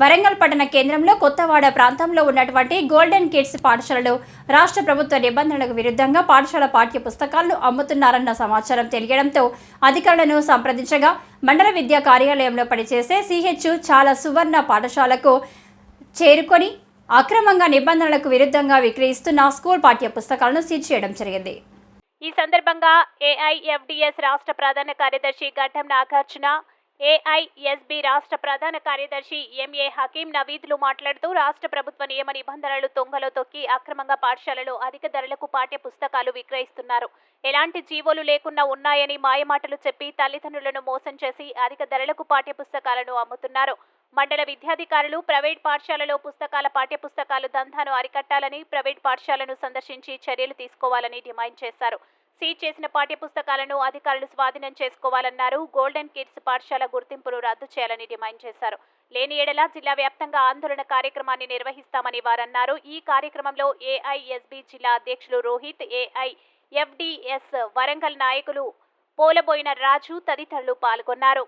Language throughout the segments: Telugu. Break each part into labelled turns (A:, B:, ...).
A: వరంగల్ పట్టణ కేంద్రంలో కొత్తవాడ ప్రాంతంలో ఉన్నటువంటి గోల్డెన్ కిడ్స్ పాఠశాలలో రాష్ట్ర ప్రభుత్వ నిబంధనలకు విరుద్ధంగా పాఠశాల పాఠ్య పుస్తకాలను అమ్ముతున్నారన్న సమాచారం తెలియడంతో అధికారులను సంప్రదించగా మండల విద్యా కార్యాలయంలో పనిచేసే సిహెచ్ చాలా సువర్ణ పాఠశాలకు చేరుకొని అక్రమంగా నిబంధనలకు విరుద్ధంగా విక్రయిస్తున్న స్కూల్ పాఠ్య పుస్తకాలను సీజ్ చేయడం జరిగింది.
B: ఈ సందర్భంగా ఏఐఎఫ్డిఎస్ రాష్ట్ర ప్రధాన కార్యదర్శి గడ్డం నాగార్జున, ఏఐఎస్బి రాష్ట్ర ప్రధాన కార్యదర్శి ఎంఏ హకీం నవీద్లు మాట్లాడుతూ రాష్ట్ర ప్రభుత్వ నియమ నిబంధనలు తొంగలో తొక్కి అక్రమంగా పాఠశాలలో అధిక ధరలకు పాఠ్య పుస్తకాలు విక్రయిస్తున్నారు. ఎలాంటి జీవోలు లేకుండా ఉన్నాయని మాయమాటలు చెప్పి తల్లిదండ్రులను మోసం చేసి అధిక ధరలకు పాఠ్య పుస్తకాలను అమ్ముతున్నారు. మండల విద్యాధికారులు ప్రైవేట్ పాఠశాలలో పుస్తకాల పాఠ్య పుస్తకాలు దందాను అరికట్టాలని, ప్రైవేట్ పాఠశాలను సందర్శించి చర్యలు తీసుకోవాలని డిమాండ్ చేశారు. సీజ్ చేసిన పాఠ్య పుస్తకాలను అధికారులు స్వాధీనం చేసుకోవాలన్నారు. గోల్డెన్ కిడ్స్ పాఠశాల గుర్తింపును రద్దు చేయాలని డిమాండ్ చేశారు. లేని ఎడల జిల్లా వ్యాప్తంగా ఆందోళన కార్యక్రమాన్ని నిర్వహిస్తామని వారన్నారు. ఈ కార్యక్రమంలో ఏఐఎస్బి జిల్లా అధ్యక్షులు రోహిత్, ఏఐఎఫ్డిఎస్ వరంగల్ నాయకులు పోలబోయిన రాజు తదితరులు పాల్గొన్నారు.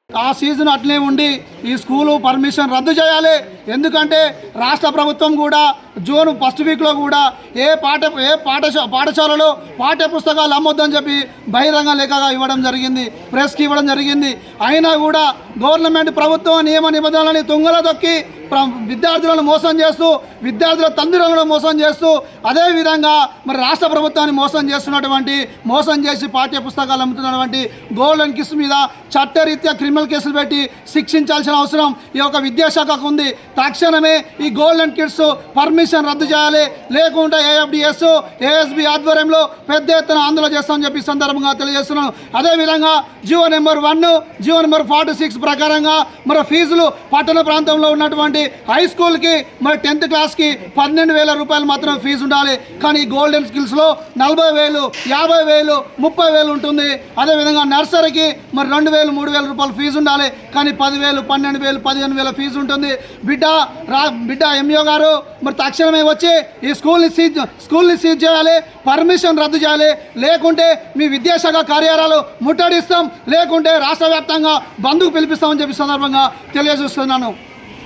C: ఆ సీజన్ అట్లే ఉండి ఈ స్కూలు పర్మిషన్ రద్దు చేయాలి. ఎందుకంటే రాష్ట్ర ప్రభుత్వం కూడా జూన్ ఫస్ట్ వీక్లో కూడా పాఠశాలలో పాఠ్య పుస్తకాలు అమ్మొద్దని చెప్పి బహిరంగ లేఖగా ఇవ్వడం జరిగింది, ప్రెస్కి ఇవ్వడం జరిగింది. అయినా కూడా గవర్నమెంట్ ప్రభుత్వం నియమ నిబంధనలని తుంగలో తొక్కి విద్యార్థులను మోసం చేస్తూ, విద్యార్థుల తల్లిదండ్రులను మోసం చేస్తూ, అదేవిధంగా మరి రాష్ట్ర ప్రభుత్వాన్ని మోసం చేసి పాఠ్య పుస్తకాలు అమ్ముతున్నటువంటి గోల్డెన్ కిడ్స్ మీద చట్టరీత్యా క్రిమినల్ కేసులు పెట్టి శిక్షించాల్సిన అవసరం ఈ యొక్క విద్యాశాఖకు ఉంది. తక్షణమే ఈ గోల్డెన్ కిడ్స్ పర్మిషన్ రద్దు చేయాలి, లేకుంటే ఏఎఫ్డిఎస్ ఏఎస్బి ఆధ్వర్యంలో పెద్ద ఎత్తున ఆందోళన చేస్తామని చెప్పి సందర్భంగా తెలియజేస్తున్నాను. అదేవిధంగా జీవో నెంబర్ 1, జీవో నెంబర్ 46 ప్రకారంగా మరి ఫీజులు పట్టణ ప్రాంతంలో ఉన్నటువంటి హై స్కూల్కి మరి 10th క్లాస్కి 12,000 రూపాయలు మాత్రం ఫీజు ఉండాలి. కానీ గోల్డెన్ స్కిల్స్లో 40,000, 50,000, 30,000 ఉంటుంది. అదేవిధంగా నర్సరీకి మరి 2,000, 3,000 రూపాయలు ఫీజు ఉండాలి. కానీ 10,000, 12,000, 15,000 ఫీజు ఉంటుంది. బిడ్డ ఎంఈఓ గారు మరి తక్షణమే వచ్చి ఈ స్కూల్ని సీజ్ చేయాలి, పర్మిషన్ రద్దు చేయాలి. లేకుంటే మీ విద్యాశాఖ కార్యాలయాలు ముట్టడిస్తాం, లేకుంటే రాష్ట్ర వ్యాప్తంగా బంద్కు పిలిపిస్తామని చెప్పి సందర్భంగా తెలియజేస్తున్నాను.